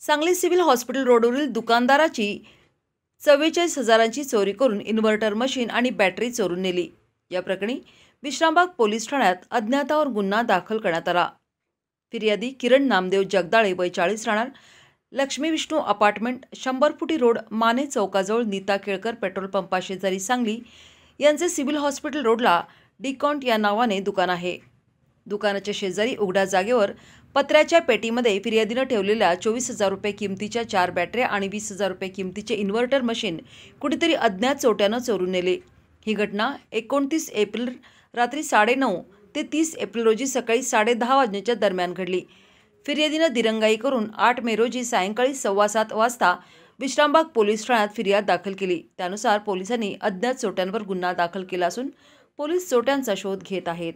Sangli civil hospital रोडवरील दुकानदाराची 44,000ची चोरी करून इन्व्हर्टर मशीन आणि बॅटरी चोरून नेली। या प्रकरणी विश्रामबाग पोलीस ठाण्यात अज्ञातावर गुन्हा दाखल करण्यात आला। फिर्यादी किरण नामदेव जगदाळे वय 40 राहणार लक्ष्मी विष्णू अपार्टमेंट 100 फुटी रोड माने चौकाजवळ नीता केळकर पेट्रोल पंपा शेजारी सांगली यांचे सिव्हिल हॉस्पिटल रोडला डिकॉन्ट या नावाने दुकान आहे। दुकानाच्या शेजारी उघड्या जागेवर पत्र्याच्या पेटीमध्ये फिर्यादीने ठेवलेल्या 24,000 रुपये किमतीच्या 4 बॅटऱ्या आणि 20,000 रुपये किमतीचे इन्व्हर्टर मशीन कुठेतरी अज्ञात चोरट्यानं चोरून नेले। ही घटना 29 एप्रिल रात्री 9:30 ते 30 एप्रिल रोजी सकाळी 10:30 वाजण्याच्या दरम्यान घडली। फिर्यादीनं दिरंगाई करून 8 मे रोजी सायंकाळी 7:15 वाजता विश्रामबाग पोलीस ठाण्यात फिर्याद दाखल केली। त्यानुसार पोलिसांनी अज्ञात चोरट्यांवर गुन्हा दाखल केला असून पोलीस चोरट्यांचा शोध घेत आहेत।